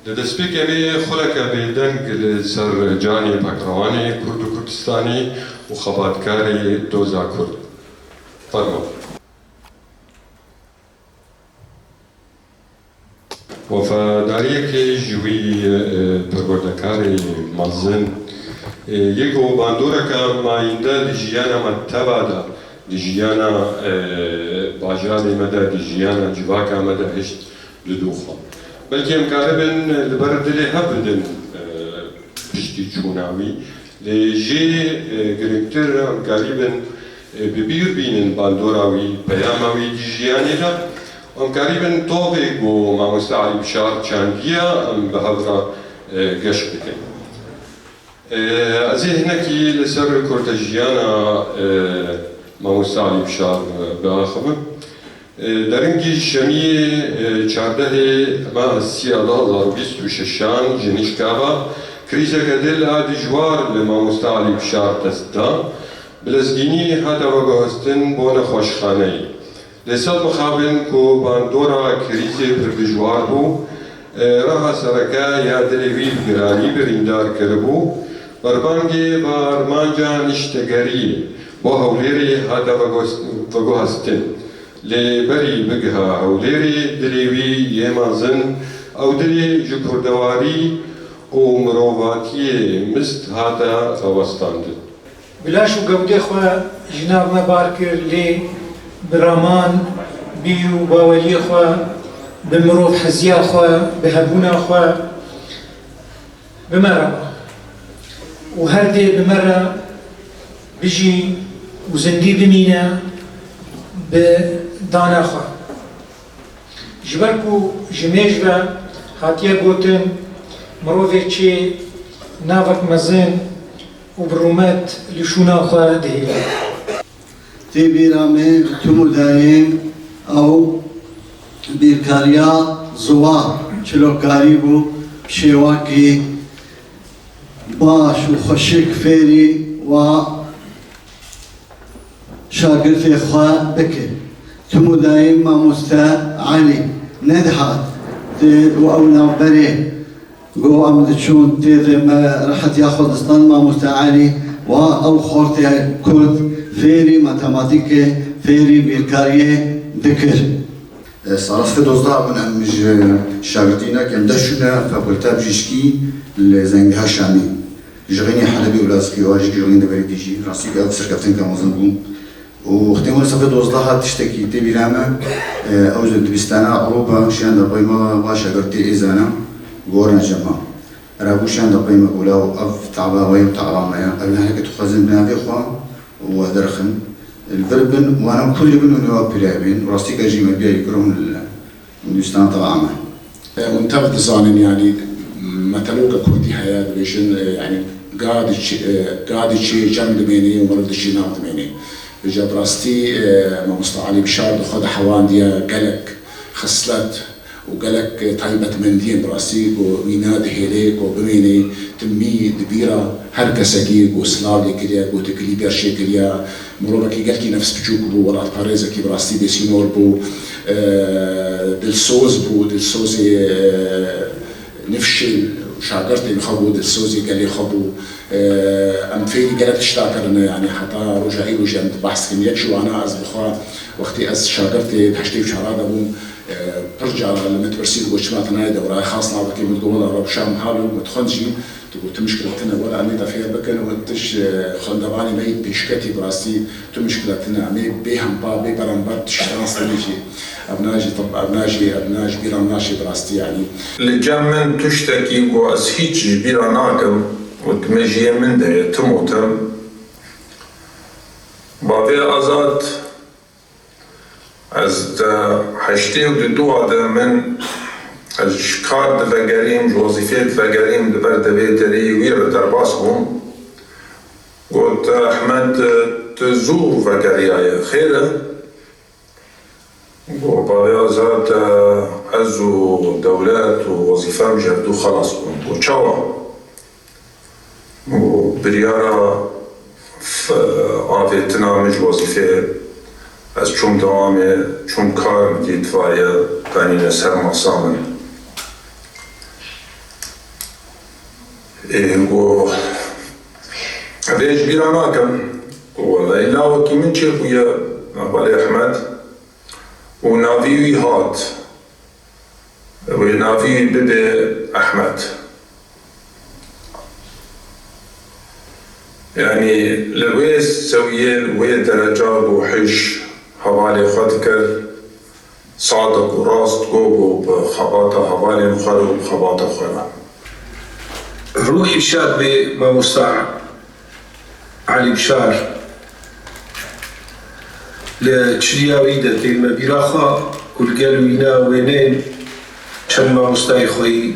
لدەستپێک ئەوێ خۆلەکە بێدەنگ لەسەر جانی پاکڕەوانی کورد و کوردستانی و خەباتکاری دۆزا کورد. فەرموو. وەفاداریەکی ژووی پەروەردەکاری مەزن یەک و باندۆرەکە مایندە لە ژیانە مەتەبادا لە ژیانە باژارێ مەدە لە ژیانە جیواکە مەدە هێشت لە دووخۆ. بەلکە ئەمکارە بن لەبەر دلێ هەبدن پشتی چووناوی لێژێ گرنگتر ئەمکاری بن ببیر بینن باندۆراوی پەیاماوی ژیانێدا ئەمکاری بن تۆڵێک بۆ مامۆستا عەلی بشار چاندیە ئەم بە هەورە گەشت بکەین. ئەزێ هەنێکی لەسەر کورتە ژیانە مامۆستا عەلی بشار بەخەبم درنگی شمی 14 ماه 2026 جنیشکاوا کریزه دل دژوار لمامۆستا عەلی بشار دەستدا بلەزگینی هاتەوە گەهستن بۆ نەخۆشخانەی لەسەر مخابن کو باندۆرا کریزێ پر دژوار بوو ڕەها سەرەکە یا دلێوی گرانی بریندار کردبوو بەربانگێ بە ئەرمانجا نیشتەگەری بۆ هەولێری هاتەوە گەهستن لێبەری بگها هەولێری دلێوی یێمازن ئەو دلێ ji کوردەواری و مرۆڤاتیê mist hate rawestandin. Bila û gewdê xwe ji nav me bar kir lê bi raman bî û baweriyê xwe bi mirov heziya xwe bi hebûna xwe bimere û her dê bimere bijî û zindî bimîne bi dana xwe. Ji ber ku ji mêj ve hatiye gotin mirovê çê navek mezin û bi rûmet li şûna xwe dihêle. Tê bîra me tûmû dayên ew bîrkariya ziwa çîlokkarî bû şêwakî baş û xweşik fêrî wa şagirtê xwe bike. Tûmû dayên Mamoste Alî nedihat û ew navberê got em diçûn têdê me rehetiya Xwedistan Mamoste Alî wa ew xortê Kurd fêrî matematîkê fêrî bîrkariyê dikir. Salasta dozda min em ji şagirtînek em deşûne Fakûlteya Bijîşkî li Zengiha Şamî. Ji xênî Helebî û Lazikî wa jî ji xênî deverê dî jî rastî ew serkeftinka mezin bûn. û xtêmûn safê dozda hat tiştekî tê bîra me ew ji dibîstana Ewropa şiyan da peyma va şagirtê êzana goran cema. Rabû şiyan da peyma gula û ev taba wê taba me ya ev hinekî dixwazin bi navê xwe û derxin li vir bin wan kulî bin û nêwa pîraya bîn rastîka jî me biya yekirûn li Hindistan taba me. وانت بتظن يعني مثلوك كردي حياة بيشن يعني قاعد شيء جنب دميني ومرد شيء ناف دميني بجا براستي مامۆستا عەلی بشار دخد حوان ديا قالك خصلت وقالك طيبة من دين براستي ويناد هيليك وبميني تمي دبيرة هر كساكي وسلاوي كليا وتكلي برشي كليا مروبكي قالكي نفس بجوك بو ولا باريزكي براستي بسينور بو دلسوز بو دلسوزي نفشل شاگرتی خبود دلسوزي قال لي خبو ام فيني قالت اشتاكرنا يعني حتى رجعي وجنت بحث كميات شو انا از بخوا وقتي از شاگرتي تحتي شهراده بو برجع لما تبرسيل وشمات نايده وراي خاصنا بكي متقول رب شام حاله متخنجي تقول مشكلتنا ولا عمي دافير بكن وانتش خندواني ميت بيشكتي براسي تو مشكلتنا عمي بيهم با بيبرمبر تشتغل صديقي ابناجي طب ابناجي بيراناشي براستي يعني لجمن تشتكي وازهيج بيراناكم وتمجي من ده تموتم بابي ازاد از حشتي ودوا ده من از کار دفگریم وظیفه دفگریم دبر دبیتری ویر در باس بوم قلت احمد تزور فگریای خیره وبعد آزاد أزو دولات ووظيفة جبدو خلاص وشوا وبريارة في تنامج وظيفة از شوم دوامي شوم كار مديد فايا تاني نسر مقصامن و هذا جبيرا ناكم والله إلا وكي من شيخويا أبالي أحمد ونافي هات ونافي ببي أحمد يعني لويس سوية لوية درجات وحش حوالي خدكر صادق وراست قوبو بخباطة حوالي مخرب بخباطة خرب روحي شاد بما مستعى علي بشار لتشرياوي دتي المبيراخا كل قالوا ينا وينين شما مستعى خوي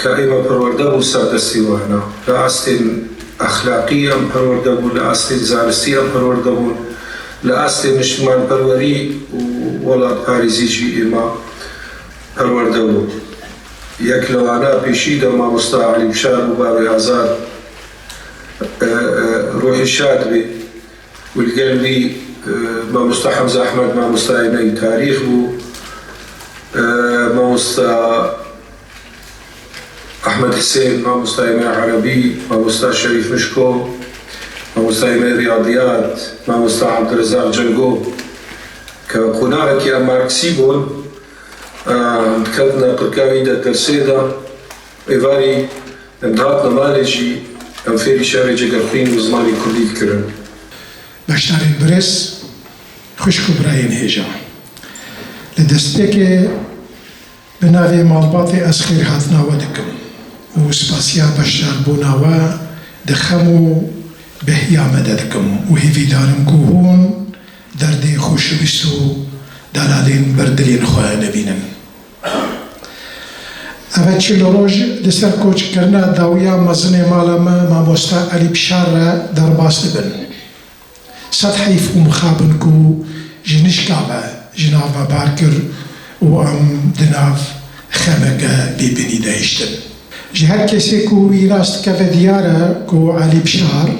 كائمة برورده وسادة سيوانا لأستن أخلاقيا برورده لأستن زارستيا برورده لأستن اجتماع بروري ولا باريزيجي إما برورده يكلو أنا بيشيدا ما مستعى علي بشار وبابي عزاد روحي شاد بي والقلبي ما مستعى حمزة أحمد ما مستعى ني تاريخ بو ما مستعى أحمد حسين ما مستعى ني عربي ما مستعى شريف مشكو ما مستعى ني رياضيات ما مستعى عبد الرزاق جنقو كقناعك يا ماركسيبون كتنا قركاوي دا ترسيدا إيفاري انتهاتنا مالجي أم فيري شاري جاقرقين وزمالي كردي كرن باشترين برس خوشكو براين هيجا لدستيك بناوي مالباطي أسخير هاتنا ودكم وسباسيا باشتر بوناوا دخمو بهيا مددكم وهيفي دارم كوهون دردي خوش بستو دلالين بردلين خواه نبينن اوه چیل روز دستر کوچ کرنا داویا مزنه مالما ما مستا علی بشار در باس بن صد حیف مخابن کو جنش کعبه جناب بارکر و ام دناف خمگه ببنی دهشتن جهر کسی کو ویراست که دیاره کو علی بشار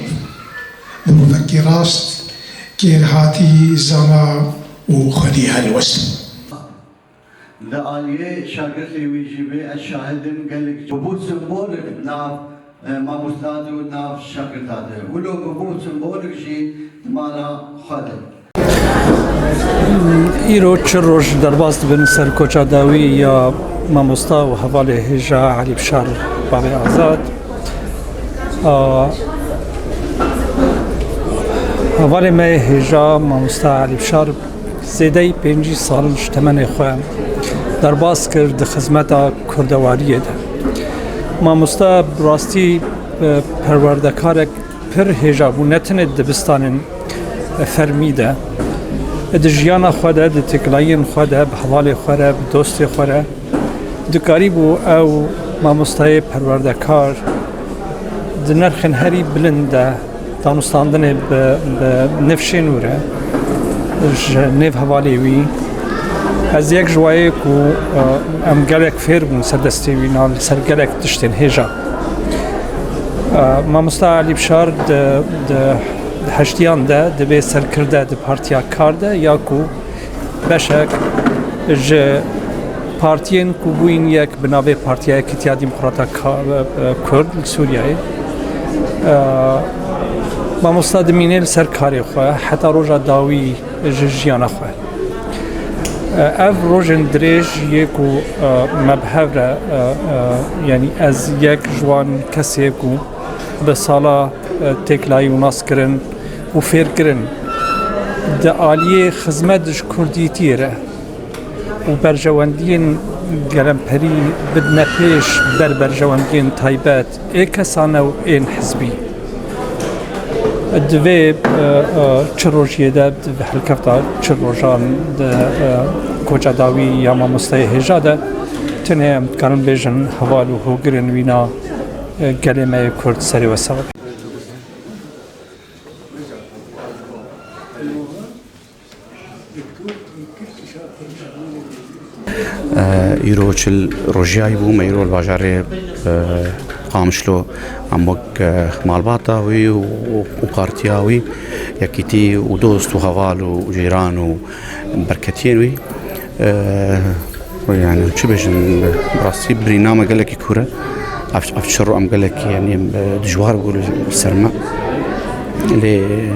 بمفکی راست که هاتی زما و خدی هلوست لآلية شاقرتي ويجيبي الشاهدين قال لك ببوت سمبولك ناف ما مستاد وناف شاقرتاته ولو ببوت سمبولك شي مالا خادم ایرو چه روز در باز بن سر کوچا داوی یا ماموستا و حواله هجا علی بشار بابی آزاد حواله ما هجا ماموستا علی بشار زیده 5 سال شتمن خوام در باز کرد خدمت کردواریه ده ماموستا براستی پروردگار پر هجا و نتنه دبستان فرمیده دجیانا خواده دتکلاین خواده بحوال خواده دوست خواده دکاری بو او ماموستای پروردگار دنرخن هری بلنده دانستاندن به نفشنوره نف حوالی وی از یک جوایی کو ام گلک فیر بون سردستی وی نال سر گلک تشتین هجا ماموستا علی بشار ده هشتیان ده به سر کرده ده پارتیا کارده یا کو بشک ج پارتین کو بوین یک بنابه پارتیا اتحاد دموکراتا کرد سوریه ماموستا دمینل سر کاری خواه حتی روزا داوی جیانا خواه اف روزن دریج یکو مبهر یعنی از یک جوان کسی کو به سالا تکلایی و ناس کرن و فیر کرن ده آلیه خدمتش کردی تیره و برجواندین گلم پری بدن پیش برجواندین تایبت ای کسانه و این حزبی دوی چروجیه ده به حلکفتا چروجان ده کوچا داوی یا ماموستای هجا ده تنه كان بيجن حوالو هو جرين وينا كلمة كرد سري وسبب ایرو چل روزایی بوم ایرو الباجاره قامشلو عمق مالباتا وی و قارتیاوی یکیتی و دوست و هوال و جیران و برکتین وی يعني شو بيجن براسي برنامج قال لك كورة أفشروا أم قال لك يعني دجوار بقول سرما اللي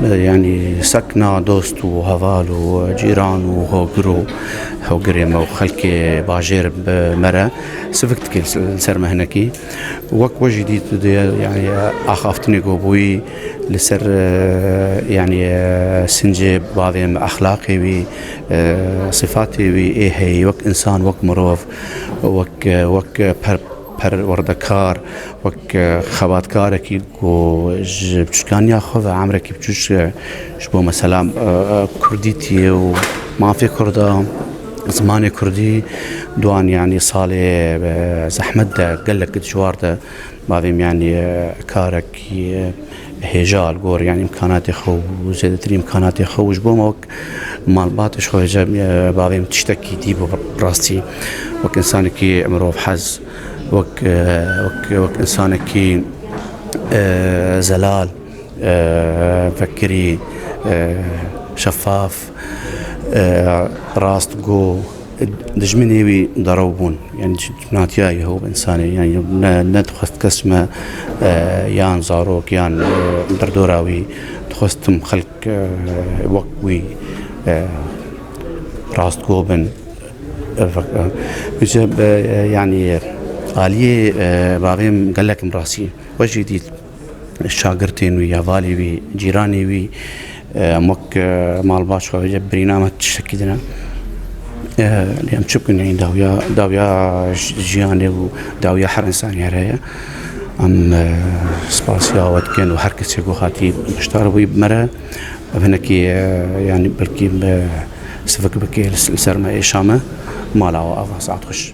يعني سكنة دوست وهفال وجيران وهوجرو هوجريم وخلك باجير بمرة سفكت كل سرما هناكي وق وجدي يعني أخافتني قبوي لسر يعني سنجي بعضهم أخلاقي وي صفاتي وي إيه هي وق إنسان وق مروف وق پر وردكار وك خبات كاركي و بچكان ياخذ عمرك بجوش شبو مثلا كرديتي وما في كردا زماني كردي دوان يعني صالي زحمت قال لك جوار ده بعضهم يعني كاركي هجال قور يعني امكانات خو وزيادة امكانات خو وجبو موك مال باتش خو بعضهم تشتكي ديبو براستي وك انسانكي عمره بحز وك إنسانك زلال فكري شفاف راست جو دجمني وي ضروبون يعني جناتياي هو إنساني يعني ندخست كسمة يان زاروك يان بردوراوي دخستم خلق وقوي راست جو بن يعني آلية بعضهم قال لك مراسي وجديد الشاقرتين ويا فالي وي جيراني وي مك مال باش وجب برنامج تشكيدنا اليوم شبكن يعني داويا جياني وداويا حر إنساني هرايا أم سباسيا واتكن وحركة سيقو خاتي مشتاربوي بمرة هناكي يعني بلكي سفك بكي السرمة إشامة مالا وأفا ساعت خش